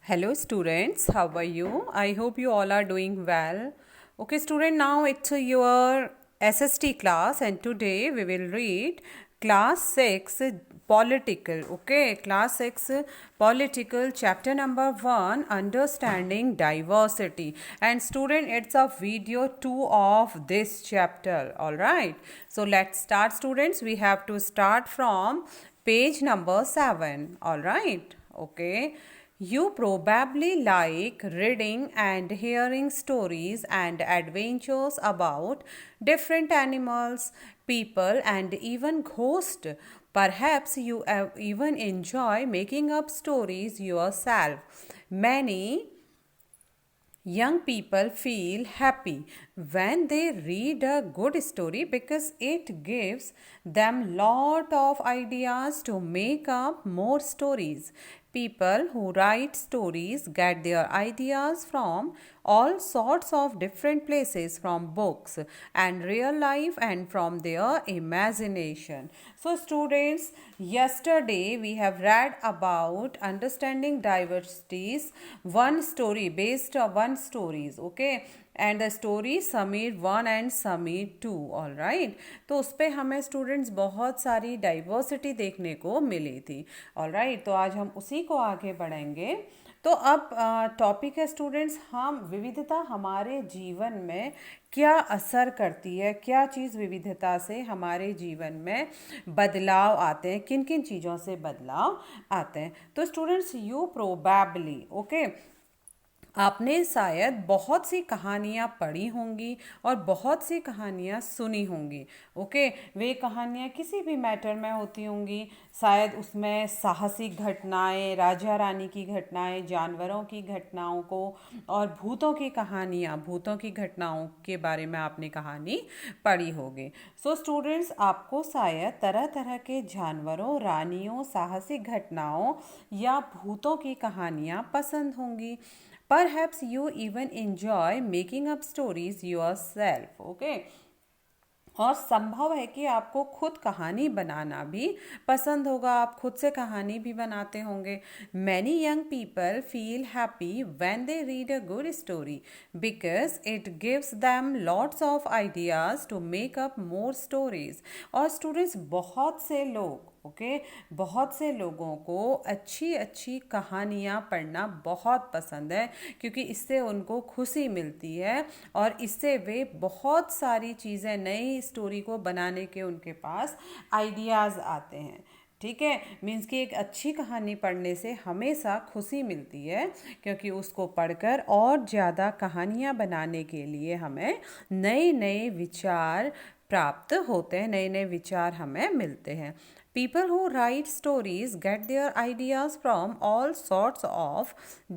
Hello students, how are you? I hope you all are doing well. Okay student, now it's your SST class and today we will read class 6 political. Okay, class 6 political chapter number 1 understanding diversity. And student, it's a video 2 of this chapter. All right. So let's start students. We have to start from page number 7. All right. Okay. You probably like reading and hearing stories and adventures about different animals, people, and even ghosts. Perhaps you even enjoy making up stories yourself. Many young people feel happy when they read a good story because it gives them lot of ideas to make up more stories. People who write stories get their ideas from all sorts of different places, from books and real life and from their imagination. So students, yesterday we have read about understanding diversities, one story based on one stories, okay, and the story Sameer 1 and Sameer 2. All right, तो उस पर हमें students बहुत सारी diversity देखने को मिली थी. All right, तो आज हम उसी को आगे बढ़ेंगे. तो अब टॉपिक है स्टूडेंट्स, हम विविधता हमारे जीवन में क्या असर करती है, क्या चीज़ विविधता से हमारे जीवन में बदलाव आते हैं, किन किन चीज़ों से बदलाव आते हैं. तो स्टूडेंट्स, यू प्रोबेबली, ओके, आपने शायद बहुत सी कहानियाँ पढ़ी होंगी और बहुत सी कहानियाँ सुनी होंगी. ओके, वे कहानियाँ किसी भी मैटर में होती होंगी. शायद उसमें साहसिक घटनाएं, राजा रानी की घटनाएं, जानवरों की घटनाओं को और भूतों की कहानियाँ, भूतों की घटनाओं के बारे में आपने कहानी पढ़ी होगी. सो स्टूडेंट्स, आपको शायद तरह तरह के जानवरों, रानियों, साहसिक घटनाओं या भूतों की कहानियाँ पसंद होंगी. Perhaps you even enjoy making up stories yourself. Okay. और संभव है कि आपको खुद कहानी बनाना भी पसंद होगा, आप खुद से कहानी भी बनाते होंगे. Many young people feel happy when they read a good story because it gives them lots of ideas to make up more stories. और स्टूडेंट्स, बहुत से लोग, ओके, बहुत से लोगों को अच्छी अच्छी कहानियाँ पढ़ना बहुत पसंद है क्योंकि इससे उनको खुशी मिलती है और इससे वे बहुत सारी चीज़ें, नई स्टोरी को बनाने के उनके पास आइडियाज़ आते हैं. ठीक है, मीन्स कि एक अच्छी कहानी पढ़ने से हमेशा खुशी मिलती है क्योंकि उसको पढ़कर और ज़्यादा कहानियाँ बनाने के लिए हमें नए नए विचार प्राप्त होते हैं, नए नए विचार हमें मिलते हैं. People who write stories get their ideas from all sorts of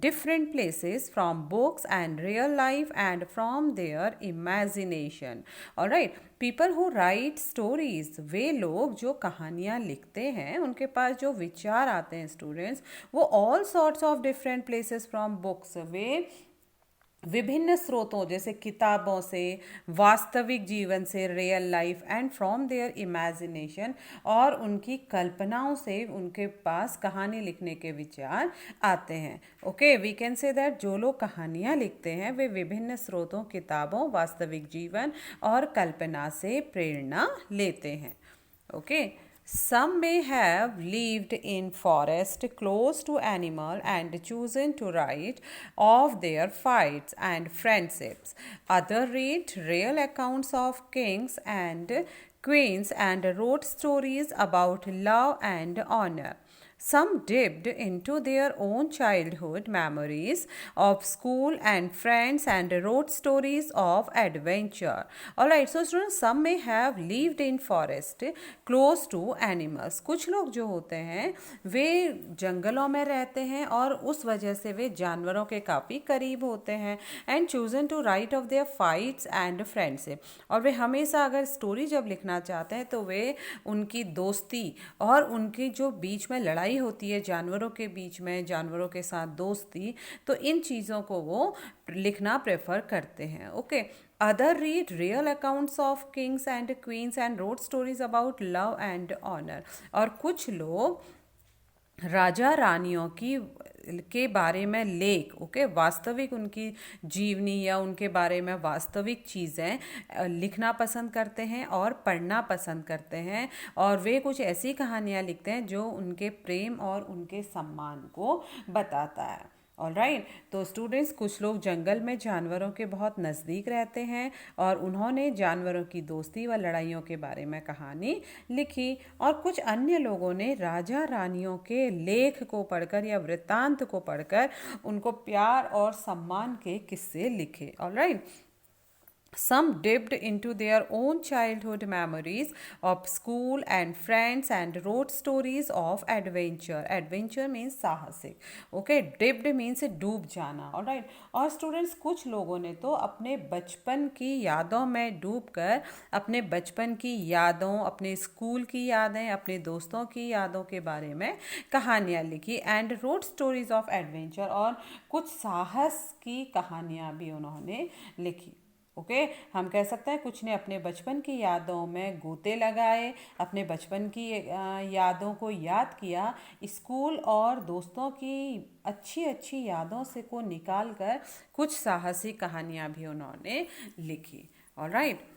different places, from books and real life and from their imagination. Alright, people who write stories, वे लोग जो कहानियाँ लिखते हैं, उनके पास जो विचार आते हैं स्टूडेंट्स, वो all sorts of different places from books, वे विभिन्न स्रोतों जैसे किताबों से, वास्तविक जीवन से, real life, and from there imagination, और उनकी कल्पनाओं से उनके पास कहानी लिखने के विचार आते हैं. Okay, we can say that जो लोग कहानियाँ लिखते हैं वे विभिन्न स्रोतों, किताबों, वास्तविक जीवन और कल्पना से प्रेरणा लेते हैं. Okay, some may have lived in forest close to animal and chosen to write of their fights and friendships. Others read real accounts of kings and queens and wrote stories about love and honor. Some dipped into their own childhood memories of school and friends and wrote stories of adventure. Alright, so students, some may have lived in forest close to animals. कुछ लोग जो होते हैं वे जंगलों में रहते हैं और उस वजह से वे जानवरों के काफ़ी करीब होते हैं. And chosen to write of their fights and friendship, और वे हमेशा अगर स्टोरी जब लिखना चाहते हैं तो वे उनकी दोस्ती और उनकी जो बीच में लड़ाई होती है जानवरों के बीच में, जानवरों के साथ दोस्ती, तो इन चीज़ों को वो लिखना प्रेफर करते हैं. Okay, other read real accounts of kings and queens and road stories about love and honour, और कुछ लोग राजा रानियों की के बारे में लेख, ओके, वास्तविक उनकी जीवनी या उनके बारे में वास्तविक चीज़ें लिखना पसंद करते हैं और पढ़ना पसंद करते हैं, और वे कुछ ऐसी कहानियाँ लिखते हैं जो उनके प्रेम और उनके सम्मान को बताता है। ऑलराइट, तो स्टूडेंट्स, कुछ लोग जंगल में जानवरों के बहुत नज़दीक रहते हैं और उन्होंने जानवरों की दोस्ती व लड़ाइयों के बारे में कहानी लिखी, और कुछ अन्य लोगों ने राजा रानियों के लेख को पढ़कर या वृत्तांत को पढ़कर उनको प्यार और सम्मान के किस्से लिखे। Alright, some dipped into their own childhood memories of school and friends and wrote stories of adventure. Adventure means साहसिक, okay, dipped means डूब जाना। alright, और स्टूडेंट्स, कुछ लोगों ने तो अपने बचपन की यादों में डूबकर अपने बचपन की यादों, अपने स्कूल की यादें, अपने दोस्तों की यादों के बारे में कहानियाँ लिखी, and road stories of adventure, और कुछ साहस की कहानियाँ भी उन्होंने लिखी। ओके, हम कह सकते हैं कुछ ने अपने बचपन की यादों में गोते लगाए, अपने बचपन की यादों को याद किया, स्कूल और दोस्तों की अच्छी अच्छी यादों से को निकाल कर कुछ साहसी कहानियाँ भी उन्होंने लिखी। Alright,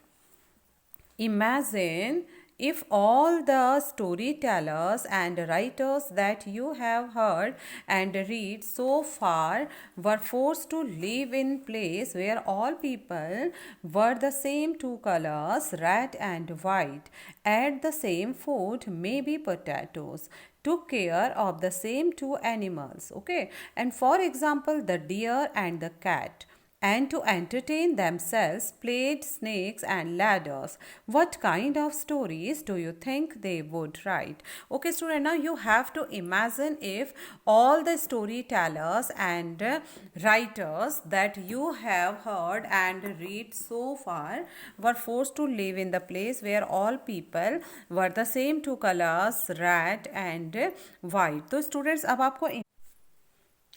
imagine if all the storytellers and writers that you have heard and read so far were forced to live in place where all people were the same two colors, red and white, ate the same food, maybe potatoes, took care of the same two animals, okay, and for example the deer and the cat, and to entertain themselves played snakes and ladders, what kind of stories do you think they would write? Okay, student, now you have to imagine if all the storytellers and writers that you have heard and read so far were forced to live in the place where all people were the same two colors, red and white. तो students, अब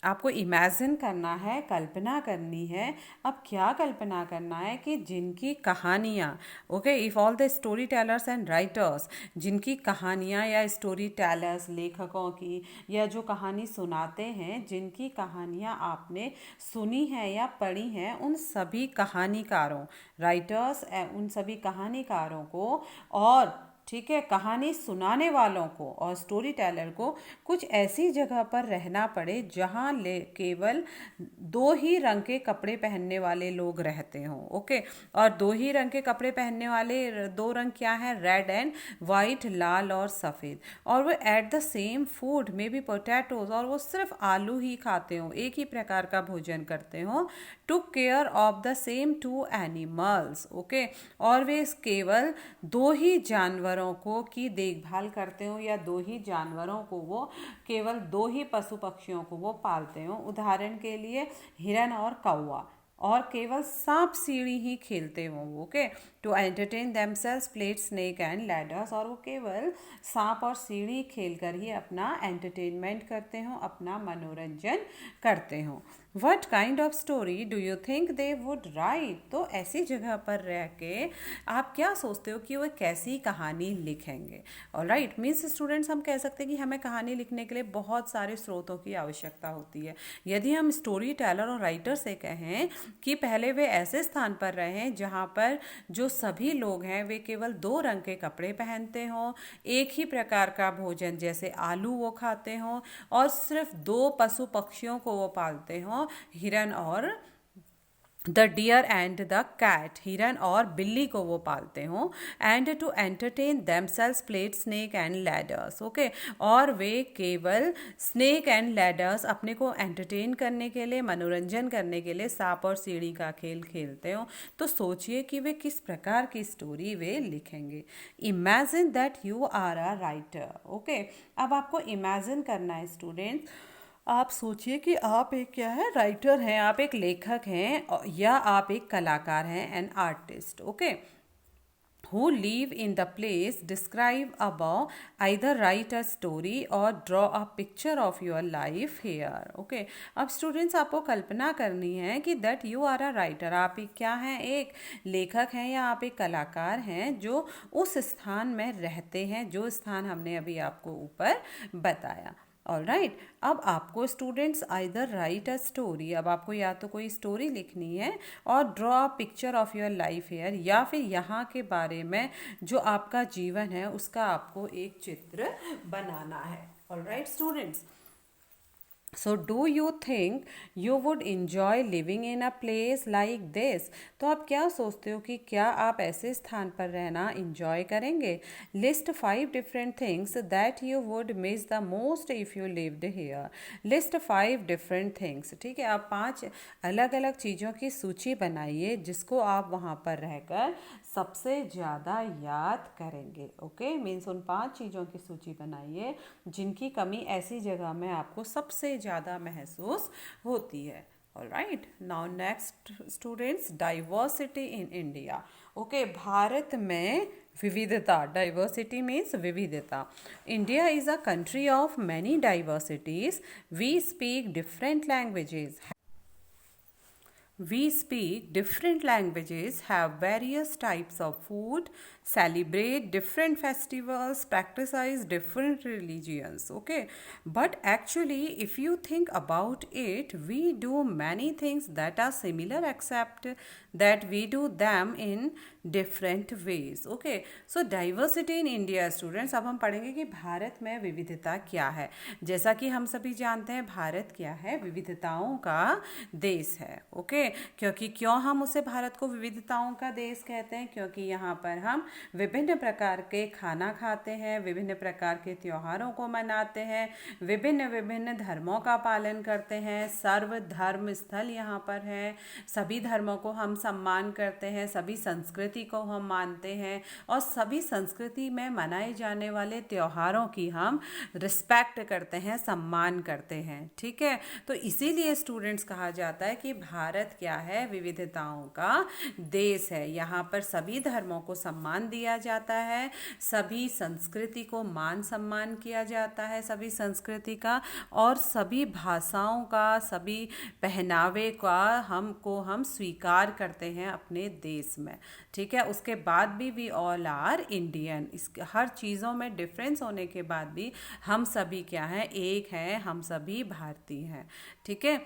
आपको imagine करना है, कल्पना करनी है। अब क्या कल्पना करना है कि जिनकी कहानियाँ, okay, if all the story tellers and writers, जिनकी कहानियाँ या स्टोरी टेलर्स, लेखकों की या जो कहानी सुनाते हैं, जिनकी कहानियाँ आपने सुनी है या पढ़ी हैं, उन सभी कहानीकारों, राइटर्स, उन सभी कहानीकारों को, और ठीक है, कहानी सुनाने वालों को और स्टोरी टेलर को कुछ ऐसी जगह पर रहना पड़े जहाँ केवल दो ही रंग के कपड़े पहनने वाले लोग रहते हों, ओके, और दो ही रंग के कपड़े पहनने वाले दो रंग क्या है, रेड एंड वाइट, लाल और सफ़ेद, और वो एट द सेम फूड में भी पोटैटोज, और वो सिर्फ आलू ही खाते हों, एक ही प्रकार का भोजन करते हों, took care of the same to animals, okay, और वे केवल दो ही जानवरों को की देखभाल करते हो, या दो ही जानवरों को वो, केवल दो ही पशु पक्षियों को वो पालते हो, उदाहरण के लिए हिरन और कौवा, और केवल सांप सीढ़ी ही खेलते हो, okay, to entertain themselves played snake and ladders, और वो केवल सांप और सीढ़ी खेलकर ही अपना एंटरटेनमेंट करते हो, अपना मनोरंजन करते हो। What kind of story do you think they would write? तो ऐसी जगह पर रह के आप क्या सोचते हो कि वो कैसी कहानी लिखेंगे? ऑलराइट, मीन्स स्टूडेंट्स, हम कह सकते हैं कि हमें कहानी लिखने के लिए बहुत सारे स्रोतों की आवश्यकता होती है। यदि हम स्टोरी टेलर और राइटर से कहें कि पहले वे ऐसे स्थान पर रहें जहाँ पर जो सभी लोग हैं वे केवल दो रंग के कपड़े पहनते हों, एक ही प्रकार का भोजन जैसे आलू वो खाते हों, और सिर्फ दो पशु पक्षियों को वो पालते हों, हिरन और the deer and the cat, हिरन और बिल्ली को वो पालते हों, and to entertain themselves played snake and ladders, okay, और वे केवल स्नेक एंड लैडर्स, अपने को एंटरटेन करने के लिए, मनोरंजन करने के लिए सांप और सीढ़ी का खेल खेलते हो। तो सोचिए कि वे किस प्रकार की स्टोरी वे लिखेंगे। Imagine that you are a writer, okay. अब आपको इमेजिन करना है स्टूडेंट्स, आप सोचिए कि आप एक क्या है, राइटर हैं, आप एक लेखक हैं, या आप एक कलाकार हैं, an artist, okay, who live in the place described above, either write a story or draw a picture of your life here, okay। अब स्टूडेंट्स, आपको कल्पना करनी है कि that you are a writer, आप एक क्या हैं, एक लेखक हैं या आप एक कलाकार हैं जो उस स्थान में रहते हैं जो स्थान हमने अभी आपको ऊपर बताया। ऑल राइट, अब आपको students either right a story, अब आपको या तो कोई स्टोरी लिखनी है और draw a picture of your life hair, या फिर यहाँ के बारे में जो आपका जीवन है उसका आपको एक चित्र बनाना है। All right students, so do you think you would enjoy living in a place like this? तो आप क्या सोचते हो कि क्या आप ऐसे स्थान पर रहना इंजॉय करेंगे? List 5 different things that you would miss the most if you lived here. List 5 different things, ठीक है, आप 5 अलग अलग चीज़ों की सूची बनाइए जिसको आप वहाँ पर रहकर सबसे ज़्यादा याद करेंगे। ओके, मीन्स उन 5 चीज़ों की सूची बनाइए जिनकी कमी ऐसी जगह में आपको सबसे ज़्यादा महसूस होती है। All right, now next students, diversity in India. Okay, Bharat में विविधता, डाइवर्सिटी मीन्स विविधता। India is a country of many diversities, we speak different languages, we speak different languages, have various types of food, celebrate different festivals, practice different religions. Okay, but actually if you think about it, we do many things that are similar except that we do them in different ways. Okay, so diversity in India students, अब हम पढ़ेंगे कि भारत में विविधता क्या है। जैसा कि हम सभी जानते हैं भारत क्या है, विविधताओं का देश है। ओके, क्योंकि क्यों हम उसे भारत को विविधताओं का देश कहते हैं? क्योंकि यहाँ पर हम विभिन्न प्रकार के खाना खाते हैं, विभिन्न प्रकार के त्योहारों को मनाते हैं, विभिन्न विभिन्न धर्मों का पालन करते हैं, सर्वधर्म स्थल यहाँ पर है, सभी धर्मों को हम सम्मान करते हैं, सभी संस्कृति को हम मानते हैं और सभी संस्कृति में मनाए जाने वाले त्योहारों की हम रिस्पेक्ट करते हैं, सम्मान करते हैं। ठीक है, तो इसीलिए स्टूडेंट्स कहा जाता है कि भारत क्या है, विविधताओं का देश है। यहाँ पर सभी धर्मों को सम्मान दिया जाता है, सभी संस्कृति को मान सम्मान किया जाता है, सभी संस्कृति का, और सभी भाषाओं का, सभी पहनावे का हम स्वीकार करते हैं अपने देश में। ठीक है, उसके बाद भी वी ऑल आर इंडियन, इस हर चीज़ों में डिफरेंस होने के बाद भी हम सभी क्या हैं, एक हैं, हम सभी भारतीय हैं। ठीक है,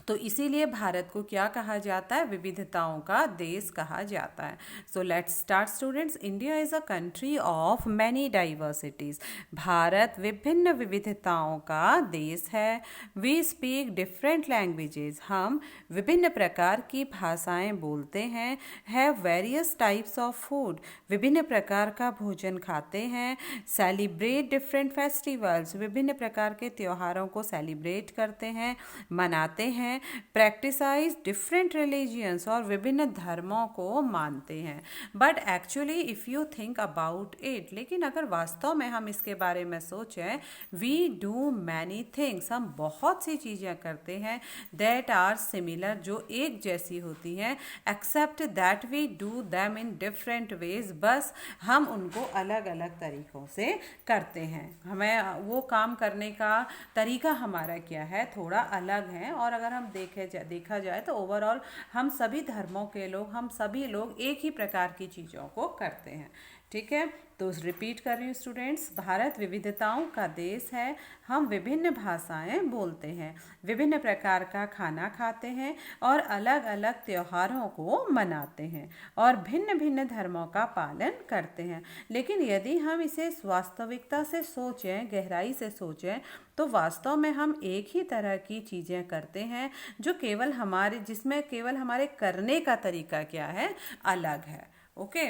तो इसीलिए भारत को क्या कहा जाता है, विविधताओं का देश कहा जाता है। So let's start students, India is a country of many diversities, Bharat विभिन्न विविधताओं का देश है। वी स्पीक डिफरेंट लैंग्वेजेस, हम विभिन्न प्रकार की भाषाएं बोलते हैं। Have various types of food, विभिन्न प्रकार का भोजन खाते हैं। सेलिब्रेट डिफरेंट फेस्टिवल्स, विभिन्न प्रकार के त्योहारों को सेलिब्रेट करते हैं, मनाते हैं। प्रैक्टिसाइज डिफरेंट रिलीजियंस, और विभिन्न धर्मों को मानते हैं। But actually if you think about it, लेकिन अगर वास्तव में हम इसके बारे में सोचें, वी डू मैनी थिंग्स, हम बहुत सी चीज़ें करते हैं दैट आर सिमिलर, जो एक जैसी होती हैं, except that we do them in different ways, बस हम उनको अलग अलग तरीक़ों से करते हैं। हमें वो काम करने का तरीका हमारा क्या है, थोड़ा अलग है। और अगर हम देखा जाए तो ओवरऑल हम सभी धर्मों के लोग, हम सभी लोग एक ही प्रकार की चीज़ों को करते हैं। ठीक है, तो रिपीट कर रही हूँ स्टूडेंट्स, भारत विविधताओं का देश है, हम विभिन्न भाषाएं बोलते हैं, विभिन्न प्रकार का खाना खाते हैं और अलग अलग त्योहारों को मनाते हैं और भिन्न भिन्न धर्मों का पालन करते हैं। लेकिन यदि हम इसे वास्तविकता से सोचें, गहराई से सोचें, तो वास्तव में हम एक ही तरह की चीज़ें करते हैं, जो जिसमें केवल हमारे करने का तरीका क्या है, अलग है। Okay,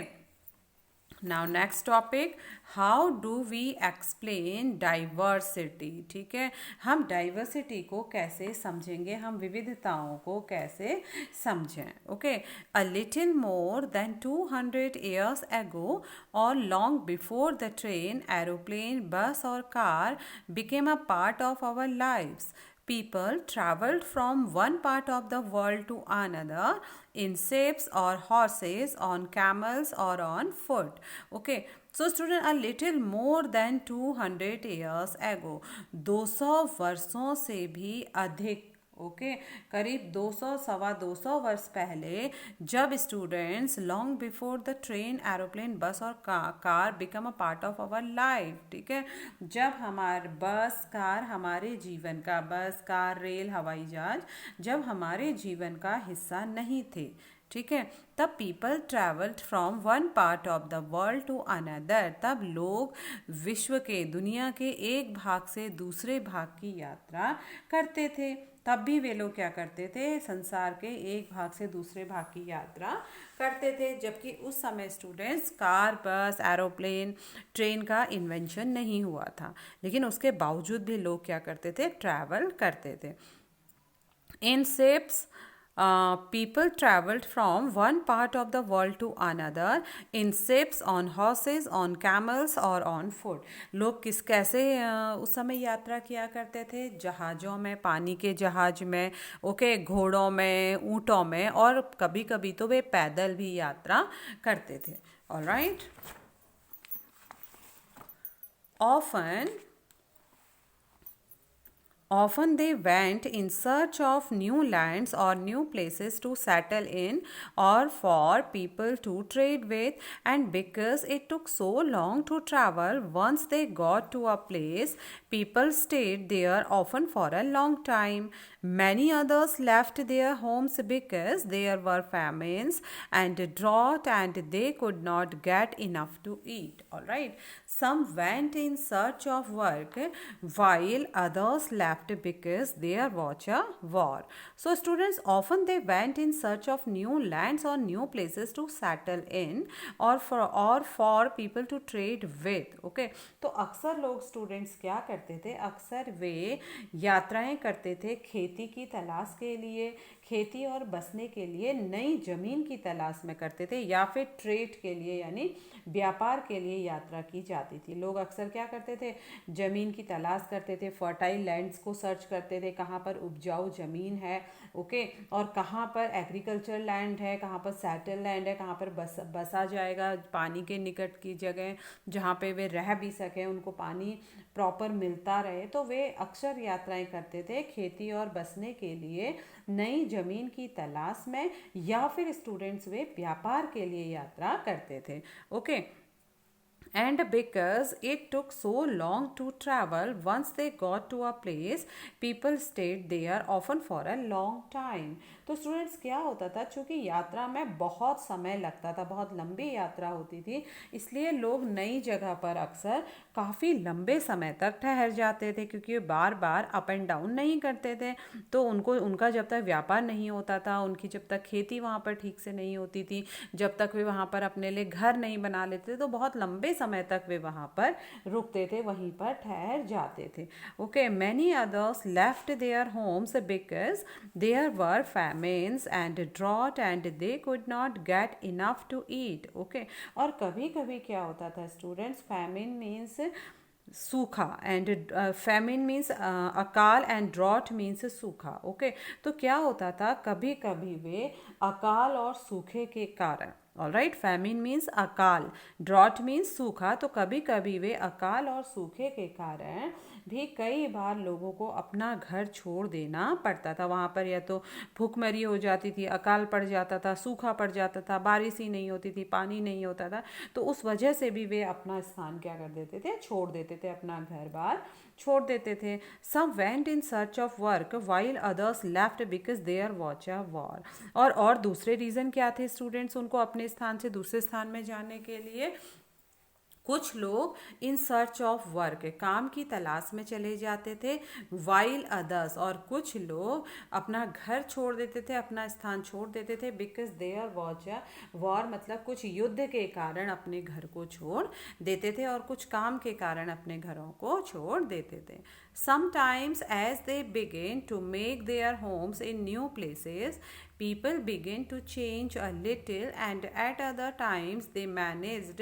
now next topic, how do we explain diversity. ठीक है, हम डाइवर्सिटी को कैसे समझेंगे, हम विविधताओं को कैसे समझें। Okay, a little more than 200 years ago, or long before the train, aeroplane, bus or car became a part of our lives, people traveled from one part of the world to another in ships or horses, on camels or on foot. Okay, so student, a little more than 200 years ago, 200 वर्षों से भी अधिक, okay करीब 200 सवा 200 वर्ष पहले, जब students long before the train, aeroplane, bus और car become a part of our life, ठीक है, जब हमारे बस कार हमारे जीवन का, बस कार रेल हवाई जहाज जब हमारे जीवन का हिस्सा नहीं थे, ठीक है, तब people travelled from one part of the world to another, तब लोग विश्व के, दुनिया के एक भाग से दूसरे भाग की यात्रा करते थे। तब भी वे लोग क्या करते थे, संसार के एक भाग से दूसरे भाग की यात्रा करते थे, जबकि उस समय स्टूडेंट्स कार, बस, एरोप्लेन, ट्रेन का इन्वेंशन नहीं हुआ था, लेकिन उसके बावजूद भी लोग क्या करते थे, ट्रैवल करते थे। In ships, people traveled from one part of the world to another in ships, on horses, on camels or on foot. लोग किस कैसे उस समय यात्रा किया करते थे, जहाज़ों में, पानी के जहाज में, ओके, घोड़ों में, ऊँटों में, और कभी कभी तो वे पैदल भी यात्रा करते थे। Alright, often Often they went in search of new lands or new places to settle in, or for people to trade with, and because it took so long to travel, once they got to a place, people stayed there often for a long time. Many others left their homes because there were famines and drought and they could not get enough to eat. Alright, some went in search of work while others left because there was a war. So students, often they went in search of new lands or new places to settle in, or for people to trade with. Okay, तो अक्सर लोग students क्या करते थे, अक्सर वे यात्राएं करते थे खेती की तलाश के लिए, खेती और बसने के लिए, नई ज़मीन की तलाश में करते थे, या फिर ट्रेड के लिए यानी व्यापार के लिए यात्रा की जाती थी। लोग अक्सर क्या करते थे, ज़मीन की तलाश करते थे, फर्टाइल लैंड्स को सर्च करते थे, कहाँ पर उपजाऊ ज़मीन है, ओके, और कहाँ पर एग्रीकल्चर लैंड है, कहाँ पर सेटल लैंड है, कहाँ पर बसा जाएगा, पानी के निकट की जगह जहाँ पे वे रह भी सकें, उनको पानी प्रॉपर मिलता रहे, तो वे अक्सर यात्राएं करते थे खेती और बसने के लिए, नई ज़मीन की तलाश में, या फिर स्टूडेंट्स वे व्यापार के लिए यात्रा करते थे। Okay, and because it took so long to travel, once they got to a place, people stayed there often for a long time. तो स्टूडेंट्स क्या होता था, चूँकि यात्रा में बहुत समय लगता था, बहुत लंबी यात्रा होती थी, इसलिए लोग नई जगह पर अक्सर काफ़ी लंबे समय तक ठहर जाते थे, क्योंकि वे बार बार अप एंड डाउन नहीं करते थे। तो उनका जब तक व्यापार नहीं होता था, उनकी जब तक खेती वहाँ पर ठीक से नहीं होती थी, जब तक वे वहाँ पर अपने लिए घर नहीं बना लेते, तो बहुत लंबे समय तक वे वहाँ पर रुकते थे, वहीं पर ठहर जाते थे। Okay, many others left their homes because there were famines and drought and they could not get enough to eat. Okay, और कभी कभी क्या होता था स्टूडेंट्स, famine means सूखा, एंड फेमिन मीन्स अकाल, एंड ड्रॉट मीन्स सूखा। ओके, तो क्या होता था, कभी कभी वे अकाल और सूखे के कारण, ऑलराइट, फेमिन मीन्स अकाल, ड्रॉट मीन्स सूखा, तो कभी कभी वे अकाल और सूखे के कारण भी कई बार लोगों को अपना घर छोड़ देना पड़ता था। वहाँ पर या तो भूखमरी हो जाती थी, अकाल पड़ जाता था, सूखा पड़ जाता था, बारिश ही नहीं होती थी, पानी नहीं होता था, तो उस वजह से भी वे अपना स्थान क्या कर देते थे, छोड़ देते थे, अपना घर बार छोड़ देते थे। Some went in search of work while others left because there watch a war. और दूसरे रीज़न क्या थे स्टूडेंट्स, उनको अपने स्थान से दूसरे स्थान में जाने के लिए, कुछ लोग इन सर्च ऑफ वर्क, काम की तलाश में चले जाते थे, वाइल अदर्स, और कुछ लोग अपना घर छोड़ देते थे, अपना स्थान छोड़ देते थे, because there watch a war, मतलब कुछ युद्ध के कारण अपने घर को छोड़ देते थे, और कुछ काम के कारण अपने घरों को छोड़ देते थे। Sometimes as they begin to make their homes in new places, people begin to change a little, and at other times they managed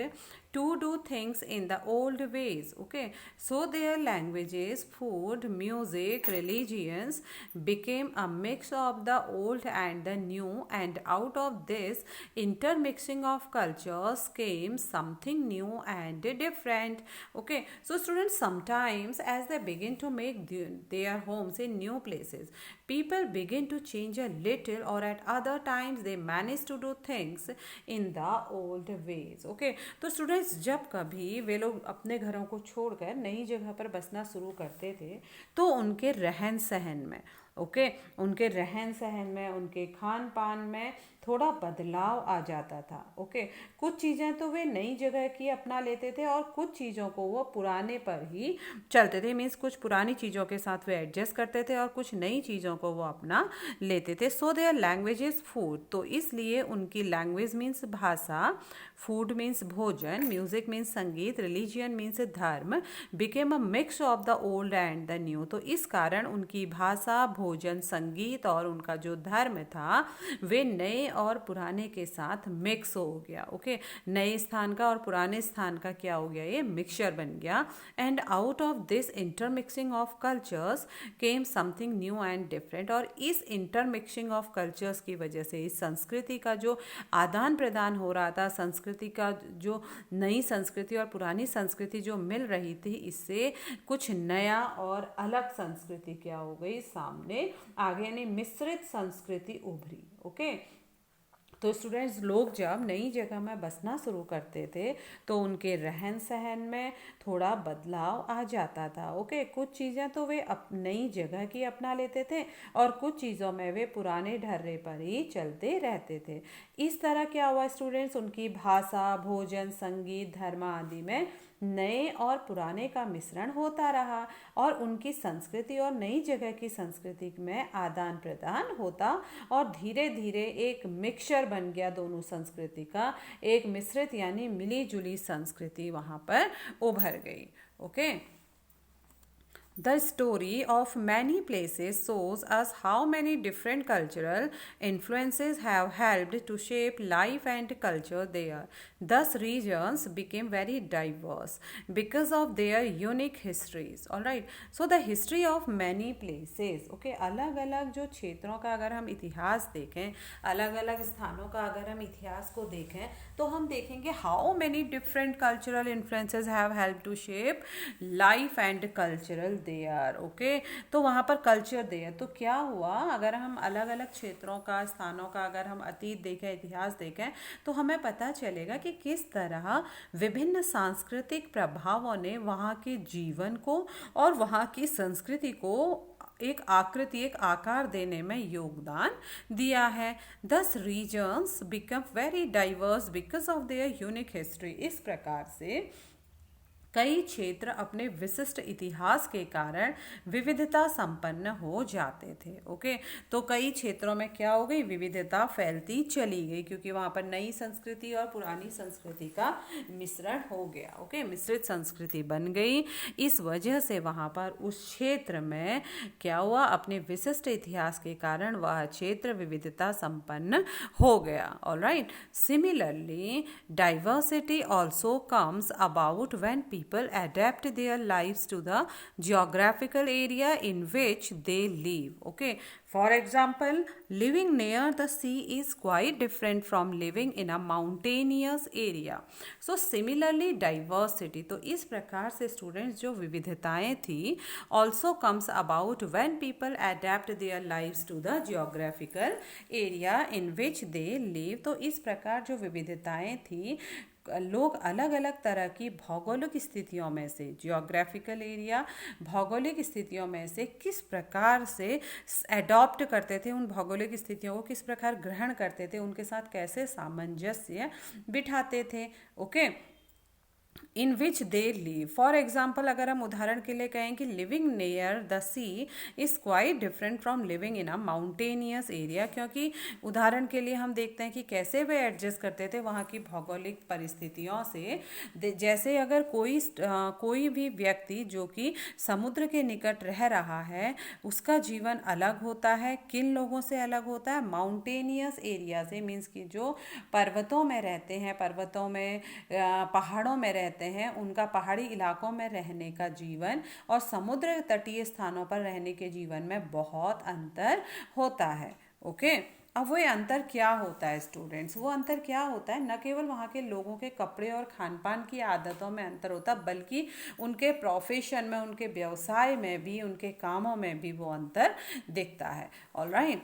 to do things in the old ways. Okay, so their languages, food, music, religions became a mix of the old and the new, and out of this intermixing of cultures came something new and different. Okay, so students, sometimes as they begin to make their homes in new places, people begin to change a little, or at other times they manage to do things in the old ways. Okay, तो students, जब कभी वे लोग अपने घरों को छोड़कर नई जगह पर बसना शुरू करते थे, तो उनके रहन सहन में, ओके, उनके रहन सहन में, उनके खान पान में थोड़ा बदलाव आ जाता था. ओके, कुछ चीज़ें तो वे नई जगह की अपना लेते थे और कुछ चीज़ों को वो पुराने पर ही चलते थे. मीन्स कुछ पुरानी चीज़ों के साथ वे एडजस्ट करते थे और कुछ नई चीज़ों को वो अपना लेते थे. So their language is food, तो इसलिए उनकी लैंग्वेज मीन्स भाषा, फूड मीन्स भोजन, म्यूजिक मीन्स संगीत, रिलीजियन मीन्स धर्म, became a mix of the old and the new. तो इस कारण उनकी भाषा, भोजन, संगीत और उनका जो धर्म था वे नए और पुराने के साथ मिक्स हो गया. ओके, नए स्थान का और पुराने स्थान का क्या हो गया, ये मिक्सचर बन गया. And out of this intermixing of cultures came something new and different. और इस इंटरमिक्सिंग ऑफ कल्चर्स की वजह से इस संस्कृति का जो आदान प्रदान हो रहा था, संस्कृति का जो नई संस्कृति और पुरानी संस्कृति जो मिल रही थी, इससे कुछ नया और अलग संस्कृति क्या हो गई, सामने आगे, यानी मिश्रित संस्कृति उभरी. ओके, तो स्टूडेंट्स, लोग जब नई जगह में बसना शुरू करते थे तो उनके रहन सहन में थोड़ा बदलाव आ जाता था. ओके, कुछ चीज़ें तो वे नई जगह की अपना लेते थे और कुछ चीज़ों में वे पुराने ढर्रे पर ही चलते रहते थे. इस तरह क्या हुआ स्टूडेंट्स, उनकी भाषा, भोजन, संगीत, धर्म आदि में नए और पुराने का मिश्रण होता रहा और उनकी संस्कृति और नई जगह की संस्कृति में आदान प्रदान होता और धीरे धीरे एक मिक्सचर बन गया दोनों संस्कृति का, एक मिश्रित यानी मिली जुली संस्कृति वहाँ पर उभर गई. Okay, The story of many places shows us how many different cultural influences have helped to shape life and culture there. Thus, regions became very diverse because of their unique histories. All right. So, the history of many places. Okay. अलग अलग जो क्षेत्रों का अगर हम इतिहास देखें, अलग अलग स्थानों का अगर हम इतिहास को देखें, तो हम देखेंगे how many different cultural influences have help to shape life and cultural there. Okay, तो वहाँ पर कल्चर देयर, तो क्या हुआ, अगर हम अलग अलग क्षेत्रों का, स्थानों का अगर हम अतीत देखें, इतिहास देखें, तो हमें पता चलेगा कि किस तरह विभिन्न सांस्कृतिक प्रभावों ने वहाँ के जीवन को और वहाँ की संस्कृति को एक आकृति, एक आकार देने में योगदान दिया है. These regions become very diverse because of their unique history. इस प्रकार से कई क्षेत्र अपने विशिष्ट इतिहास के कारण विविधता संपन्न हो जाते थे. ओके, तो कई क्षेत्रों में क्या हो गई, विविधता फैलती चली गई क्योंकि वहाँ पर नई संस्कृति और पुरानी संस्कृति का मिश्रण हो गया. ओके, मिश्रित संस्कृति बन गई. इस वजह से वहाँ पर उस क्षेत्र में क्या हुआ, अपने विशिष्ट इतिहास के कारण वह क्षेत्र विविधता संपन्न हो गया. Alright, similarly diversity also comes about when people adapt their lives to the geographical area in which they live. Okay, for example, living near the sea is quite different from living in a mountainous area. So similarly diversity, तो इस प्रकार से students जो विविधताएं थी also comes about when people adapt their lives to the geographical area in which they live. तो इस प्रकार जो विविधताएं थी, लोग अलग अलग तरह की भौगोलिक स्थितियों में से, जियोग्राफिकल एरिया, भौगोलिक स्थितियों में से किस प्रकार से एडॉप्ट करते थे, उन भौगोलिक स्थितियों को किस प्रकार ग्रहण करते थे, उनके साथ कैसे सामंजस्य बिठाते थे. Okay, in which they live. For example अगर हम उदाहरण के लिए कहें कि living near the sea is quite different from living in a mountainous area, क्योंकि उदाहरण के लिए हम देखते हैं कि कैसे वे एडजस्ट करते थे वहाँ की भौगोलिक परिस्थितियों से। जैसे अगर कोई भी व्यक्ति जो कि समुद्र के निकट रह रहा है उसका जीवन अलग होता है। किन लोगों से अलग होता है? माउंटेनियस एरिया से, मीन्स कि जो पर्वतों में रहते हैं, पर्वतों में पहाड़ों में रहते हैं, उनका पहाड़ी इलाकों में रहने का जीवन और समुद्र तटीय स्थानों पर रहने के जीवन में बहुत अंतर होता है। ओके, अब वो अंतर क्या होता है स्टूडेंट्स? वो अंतर क्या होता है? न केवल वहाँ के लोगों के कपड़े और खान पान की आदतों में अंतर होता, बल्कि उनके प्रोफेशन में, उनके व्यवसाय में भी, उनके कामों में भी वो अंतर दिखता है। Alright,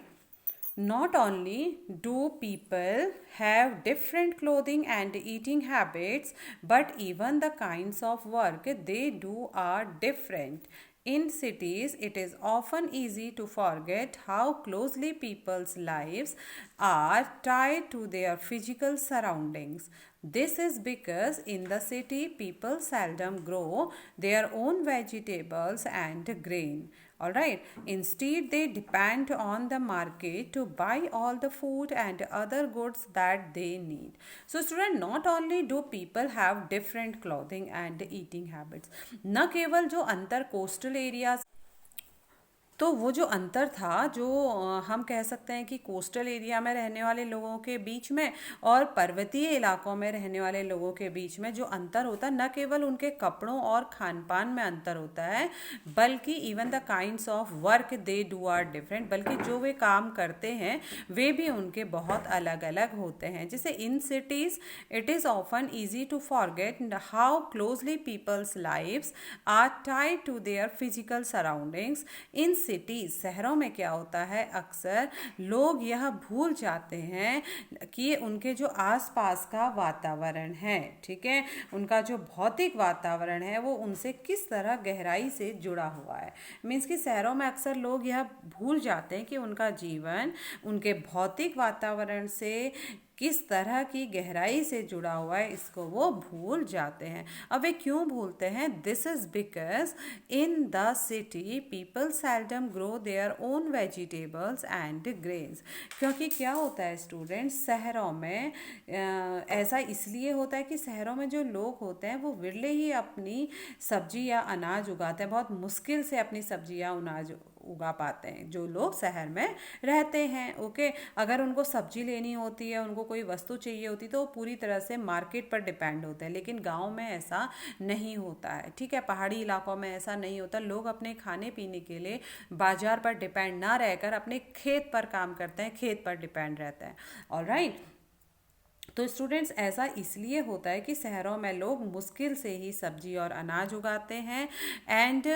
not only do people have different clothing and eating habits, but even the kinds of work they do are different. In cities, it is often easy to forget how closely people's lives are tied to their physical surroundings. This is because in the city, people seldom grow their own vegetables and grain. Alright, instead they depend on the market to buy all the food and other goods that they need. So student, not only do people have different clothing and eating habits, न केवल जो अंतर coastal areas, तो वो जो अंतर था, जो हम कह सकते हैं कि कोस्टल एरिया में रहने वाले लोगों के बीच में और पर्वतीय इलाकों में रहने वाले लोगों के बीच में जो अंतर होता है, न केवल उनके कपड़ों और खान पान में अंतर होता है, बल्कि even the kinds of work they do are different, बल्कि जो वे काम करते हैं वे भी उनके बहुत अलग अलग होते हैं। जैसे in cities it is often easy to forget how closely people's lives are tied to their physical surroundings. In cities, शहरों में क्या होता है, अक्सर लोग यह भूल जाते हैं कि उनके जो आसपास का वातावरण है, ठीक है, उनका जो भौतिक वातावरण है वो उनसे किस तरह गहराई से जुड़ा हुआ है। मीन्स कि शहरों में अक्सर लोग यह भूल जाते हैं कि उनका जीवन उनके भौतिक वातावरण से किस तरह की गहराई से जुड़ा हुआ है, इसको वो भूल जाते हैं। अब वे क्यों भूलते हैं? This is because in the city people seldom grow their own vegetables and grains. क्योंकि क्या होता है स्टूडेंट्स, शहरों में ऐसा इसलिए होता है कि शहरों में जो लोग होते हैं वो विरले ही अपनी सब्जी या अनाज उगाते हैं, बहुत मुश्किल से अपनी सब्जी या अनाज उगा पाते हैं जो लोग शहर में रहते हैं। ओके, अगर उनको सब्जी लेनी होती है, उनको कोई वस्तु चाहिए होती तो वो पूरी तरह से मार्केट पर डिपेंड होते हैं, लेकिन गांव में ऐसा नहीं होता है। ठीक है, पहाड़ी इलाकों में ऐसा नहीं होता। लोग अपने खाने पीने के लिए बाजार पर डिपेंड ना रहकर अपने खेत पर काम करते हैं, खेत पर डिपेंड रहते हैं। ऑलराइट, तो स्टूडेंट्स ऐसा इसलिए होता है कि शहरों में लोग मुश्किल से ही सब्जी और अनाज उगाते हैं and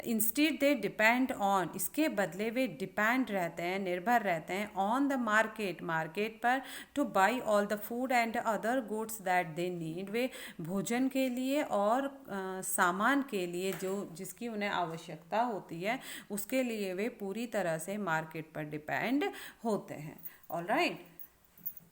instead they depend on, इसके बदले वे डिपेंड रहते हैं, निर्भर रहते हैं ऑन द मार्केट पर to buy all the food and other goods that they need. वे भोजन के लिए और सामान के लिए जो जिसकी उन्हें आवश्यकता होती है उसके लिए वे पूरी तरह से मार्केट पर डिपेंड होते हैं। Alright,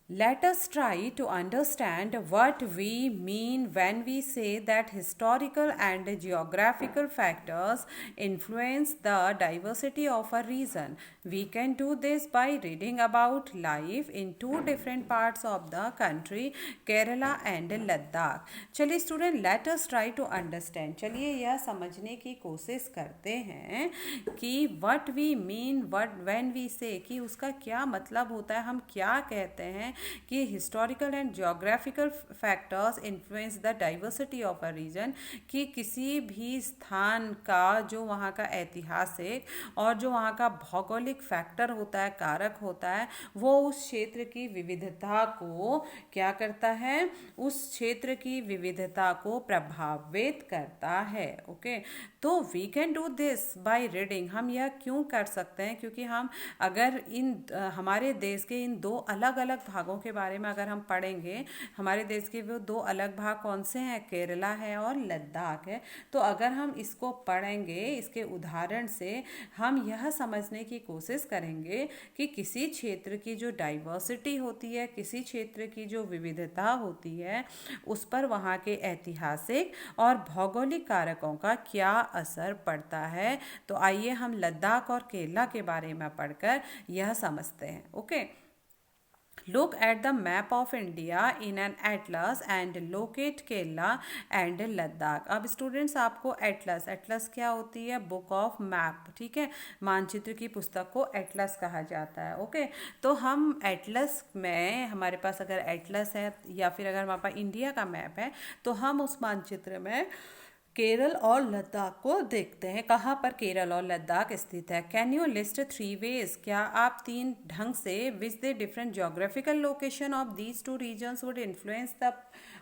let us try to understand what we mean when we say that historical and geographical factors influence the diversity of a region. We can do this by reading about life in two different parts of the country, Kerala and Ladakh. चलिए student, let us try to understand, चलिए यह समझने की कोशिश करते हैं कि what we mean when we say, कि उसका क्या मतलब होता है, हम क्या कहते हैं कि historical and geographical factors influence the diversity of a region, कि किसी भी स्थान का जो वहाँ का ऐतिहासिक और जो वहाँ का भौगोलिक फैक्टर होता है, कारक होता है, वो उस क्षेत्र की विविधता को क्या करता है, उस क्षेत्र की विविधता को प्रभावित करता है। ओके, तो we can do this by reading. हम यह क्यों कर सकते हैं? क्योंकि हम अगर इन हमारे देश के इन दो अलग अलग भागों भागों के बारे में अगर हम पढ़ेंगे, हमारे देश के वो दो अलग भाग कौन से हैं, केरला है और लद्दाख है। तो अगर हम इसको पढ़ेंगे, इसके उदाहरण से हम यह समझने की कोशिश करेंगे कि किसी क्षेत्र की जो डाइवर्सिटी होती है, किसी क्षेत्र की जो विविधता होती है, उस पर वहाँ के ऐतिहासिक और भौगोलिक कारकों का क्या असर पड़ता है। तो आइए हम लद्दाख और केरला के बारे में पढ़कर यह समझते हैं। Okay, look at the map of India in an atlas and locate Kerala and Ladakh। अब स्टूडेंट्स आपको एटलस क्या होती है, बुक ऑफ मैप, ठीक है, मानचित्र की पुस्तक को एटलस कहा जाता है। ओके, तो हम एटलस में, हमारे पास अगर एटलस है या फिर अगर हमारे पास इंडिया का मैप है, तो हम उस मानचित्र में केरल और लद्दाख को देखते हैं। कहाँ पर केरल और लद्दाख स्थित है। कैन यू लिस्ट 3 वेज, क्या आप 3 ढंग से which the different geographical location of these 2 regions would influence the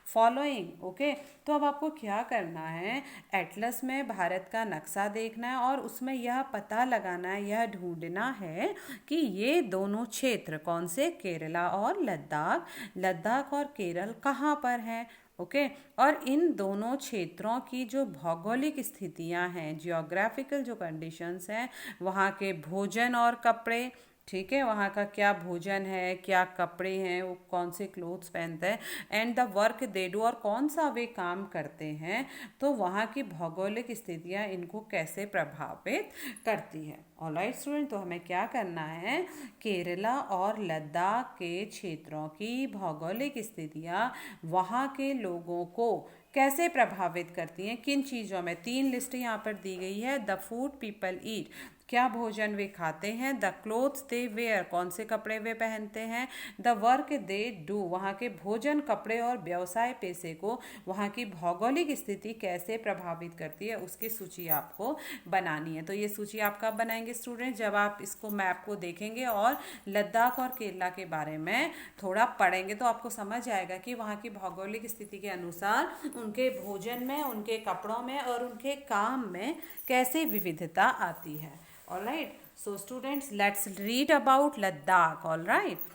following. Okay, तो अब आपको क्या करना है, एटलस में भारत का नक्शा देखना है और उसमें यह पता लगाना है, यह ढूंढना है कि ये दोनों क्षेत्र कौन से, केरला और लद्दाख, लद्दाख और केरल कहाँ पर हैं। ओके, और इन दोनों क्षेत्रों की जो भौगोलिक स्थितियां हैं, जियोग्राफिकल जो कंडीशंस हैं, वहाँ के भोजन और कपड़े, ठीक है, वहाँ का क्या भोजन है, क्या कपड़े हैं, वो कौन से क्लोथ्स पहनते हैं, and the work they do, और कौन सा वे काम करते हैं, तो वहाँ की भौगोलिक स्थितियाँ इनको कैसे प्रभावित करती है। ऑलराइट स्टूडेंट, तो हमें क्या करना है, केरला और लद्दाख के क्षेत्रों की भौगोलिक स्थितियाँ वहाँ के लोगों को कैसे प्रभावित करती हैं, किन चीज़ों में। 3 लिस्ट यहाँ पर दी गई है। द फूड पीपल ईट, क्या भोजन वे खाते हैं, द क्लोथ्स दे वेयर, कौन से कपड़े वे पहनते हैं, द वर्क दे डू, वहाँ के भोजन, कपड़े और व्यवसाय पेशे को वहाँ की भौगोलिक स्थिति कैसे प्रभावित करती है, उसकी सूची आपको बनानी है। तो ये सूची आप कब बनाएंगे स्टूडेंट, जब आप इसको मैप को देखेंगे और लद्दाख और केरला के बारे में थोड़ा पढ़ेंगे, तो आपको समझ आएगा कि वहाँ की भौगोलिक स्थिति के अनुसार उनके भोजन में, उनके कपड़ों में और उनके काम में कैसे विविधता आती है। All right, so students, let's read about Ladakh. All right,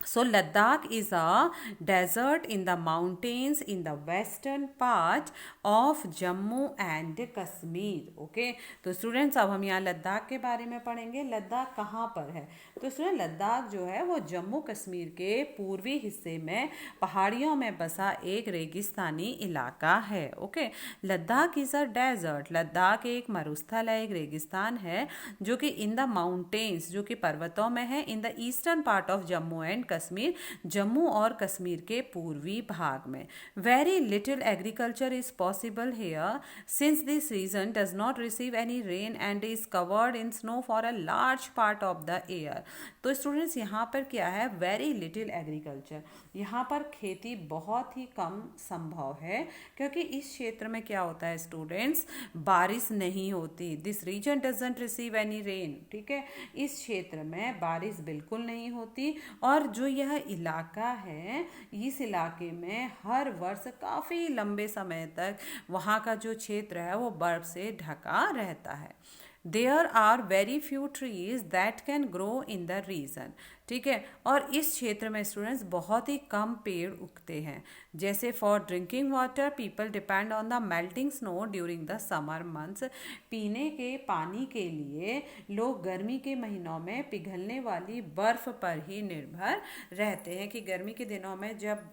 so Ladakh is a desert in the mountains in the western part of Jammu and Kashmir. Okay, तो स्टूडेंट्स अब हम यहाँ लद्दाख के बारे में पढ़ेंगे। लद्दाख कहाँ पर है, तो स्टूडेंट लद्दाख जो है वो जम्मू कश्मीर के पूर्वी हिस्से में पहाड़ियों में बसा एक रेगिस्तानी इलाका है। Okay, Ladakh is a desert, Ladakh एक मरुस्थल है, एक रेगिस्तान है जो कि इन द माउंटेन्स, जो कि पर्वतों में है, in the eastern part of Jammu and Kashmir, Jammu और कश्मीर के पूर्वी भाग में। Very little agriculture is possible here since this region does not receive any rain and is covered in snow for a large part of the year. तो students यहाँ पर क्या है, वेरी लिटिल एग्रीकल्चर, यहाँ पर खेती बहुत ही कम संभव है, क्योंकि इस क्षेत्र में क्या होता है स्टूडेंट्स, बारिश नहीं होती। This region doesn't receive any rain, ठीक है, इस क्षेत्र में बारिश बिल्कुल नहीं होती। और जो यह इलाका है, इस इलाके में हर वर्ष काफ़ी लंबे समय तक वहाँ का जो क्षेत्र है वो बर्फ से ढका रहता है। There are very few trees that can grow in the region, ठीक है, और इस क्षेत्र में स्टूडेंट्स बहुत ही कम पेड़ उगते हैं। जैसे for drinking water people depend on the melting snow during the summer months, पीने के पानी के लिए लोग गर्मी के महीनों में पिघलने वाली बर्फ़ पर ही निर्भर रहते हैं, कि गर्मी के दिनों में जब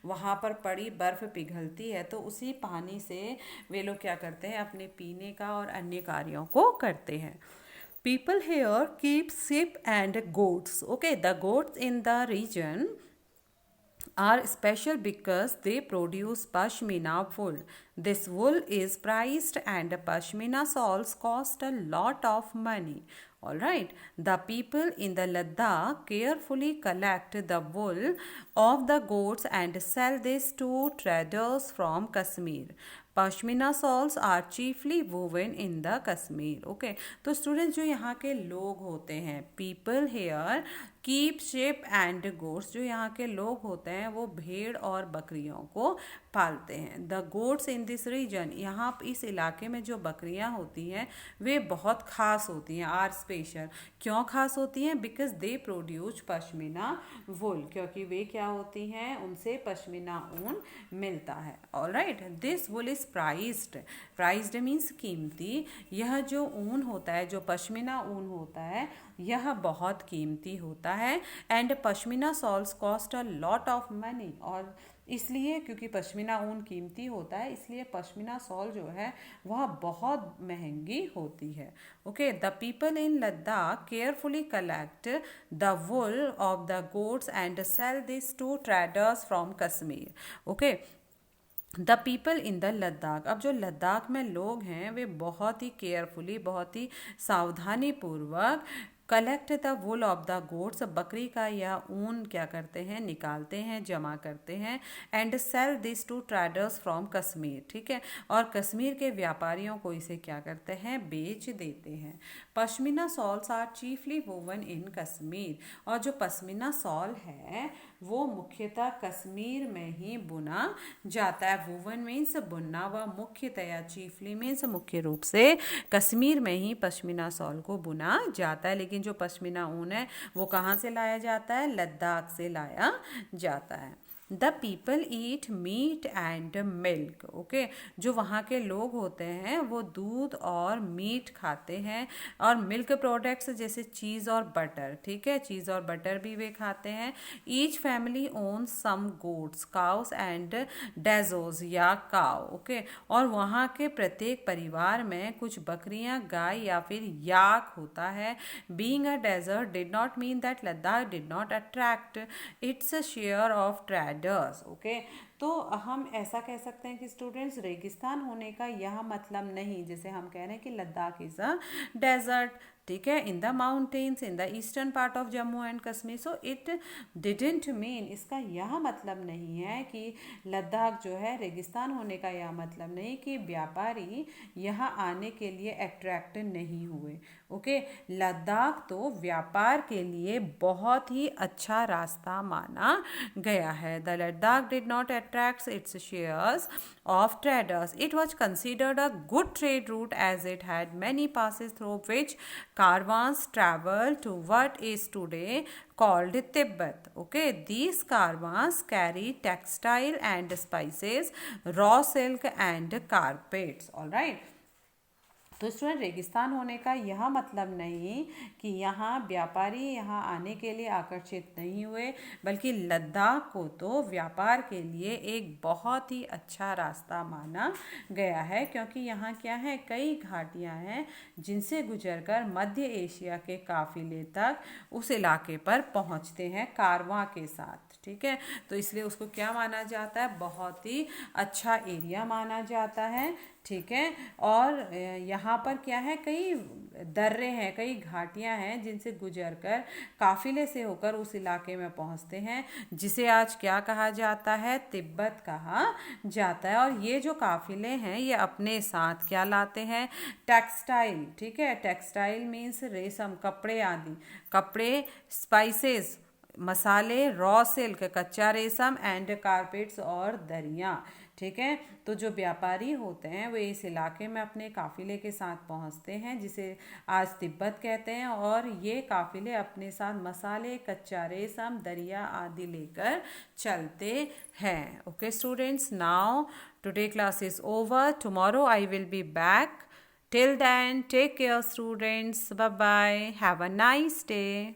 वहाँ पर पड़ी बर्फ़ पिघलती है तो उसी पानी से वे लोग क्या करते हैं, अपने पीने का और अन्य कार्यों को करते हैं। People here keep sheep and goats. Okay, the goats in the region are special because they produce pashmina wool. This wool is priced and pashmina shawls cost a lot of money. Alright, the people in the Ladakh carefully collect the wool of the goats and sell this to traders from Kashmir. Pashmina shawls are chiefly woven in the Kashmir. Okay, तो students जो यहाँ के लोग होते हैं, people here keep sheep and goats, जो यहाँ के लोग होते हैं वो भेड़ और बकरियों को पालते हैं। The goats in this region, यहाँ इस इलाके में जो बकरियाँ होती हैं वे बहुत ख़ास होती हैं, आर स्पेशल। क्यों ख़ास होती हैं? बिकॉज दे प्रोड्यूस पश्मीना वुल, क्योंकि वे क्या होती हैं, उनसे पश्मीना ऊन मिलता है। Alright, this wool is prized, prized means कीमती। यह जो ऊन होता है, जो पश्मीना ऊन होता है, यह बहुत कीमती होता है। And pashmina souls cost a lot of money, और इसलिए क्योंकि पश्मीना ऊन कीमती होता है इसलिए पश्मीना सॉल जो है वह बहुत महंगी होती है। Okay, the people in Ladakh carefully collect the wool of the goats and sell this to traders from Kashmir. Okay, the people in the Ladakh, अब जो लद्दाख में लोग हैं वे बहुत ही केयरफुली, बहुत ही सावधानी पूर्वक collect the wool of the goats, बकरी का या ऊन क्या करते हैं, निकालते हैं, जमा करते हैं। And sell this to traders from Kashmir, ठीक है, और कश्मीर के व्यापारियों को इसे क्या करते हैं, बेच देते हैं। Pashmina shawls are chiefly woven in Kashmir, और जो पश्मीना सॉल है वो मुख्यतः कश्मीर में ही बुना जाता है। वोवन मीन्स बुनना, व मुख्यतया चीफली मीन्स मुख्य रूप से कश्मीर में ही पश्मीना सॉल को बुना जाता है। लेकिन जो पश्मीना ऊन है वो कहाँ से लाया जाता है, लद्दाख से लाया जाता है। The people eat meat and milk, okay, जो वहाँ के लोग होते हैं वो दूध और मीट खाते हैं, और मिल्क प्रोडक्ट्स जैसे चीज़ और बटर, ठीक है, चीज़ और बटर भी वे खाते हैं। Each family own some goats, cows and dzos या काव, ओके, और वहाँ के प्रत्येक परिवार में कुछ बकरियाँ, गाय या फिर याक होता है। Being a desert did not mean that Ladakh did not attract its share of trade, okay, तो हम ऐसा कह सकते हैं कि स्टूडेंट्स रेगिस्तान होने का यह मतलब नहीं, जैसे हम कह रहे हैं कि लद्दाख इज़ अ डेजर्ट, ठीक है, in the mountains in the eastern part of Jammu and Kashmir, so it didn't mean, इसका यह मतलब नहीं है कि लद्दाख जो है रेगिस्तान होने का यह मतलब नहीं कि व्यापारी यहाँ आने के लिए अट्रैक्ट नहीं हुए। ओके, लद्दाख तो व्यापार के लिए बहुत ही अच्छा रास्ता माना गया है। The Ladakh did not attract it's shares of traders. It was considered a good trade route as it had many passes through which caravans traveled to what is today called Tibet. Okay, these caravans carry textile and spices, raw silk and carpets. All right. तो student रेगिस्तान होने का यह मतलब नहीं कि यहाँ व्यापारी यहाँ आने के लिए आकर्षित नहीं हुए, बल्कि लद्दाख को तो व्यापार के लिए एक बहुत ही अच्छा रास्ता माना गया है, क्योंकि यहाँ क्या है, कई घाटियाँ हैं जिनसे गुजरकर मध्य एशिया के काफिले तक उस इलाके पर पहुँचते हैं कारवां के साथ, ठीक है, तो इसलिए उसको क्या माना जाता है, बहुत ही अच्छा एरिया माना जाता है, ठीक है। और यहाँ पर क्या है, कई दर्रे हैं, कई घाटियाँ हैं जिनसे गुजरकर काफिले से होकर उस इलाके में पहुँचते हैं, जिसे आज क्या कहा जाता है, तिब्बत कहा जाता है। और ये जो काफिले हैं ये अपने साथ क्या लाते हैं, टेक्सटाइल, ठीक है, टेक्सटाइल मीन्स रेशम, कपड़े आदि, कपड़े, स्पाइसेस, मसाले, रॉ सिल्क, कच्चा रेशम, एंड कारपेट्स और दरियाँ, ठीक है। तो जो व्यापारी होते हैं वे इस इलाके में अपने काफिले के साथ पहुंचते हैं, जिसे आज तिब्बत कहते हैं, और ये काफिले अपने साथ मसाले, कच्चा रेशम, दरिया आदि लेकर चलते हैं। Okay students, now today class is over, tomorrow I will be back. Till then, take care students. Bye bye. Have a nice day.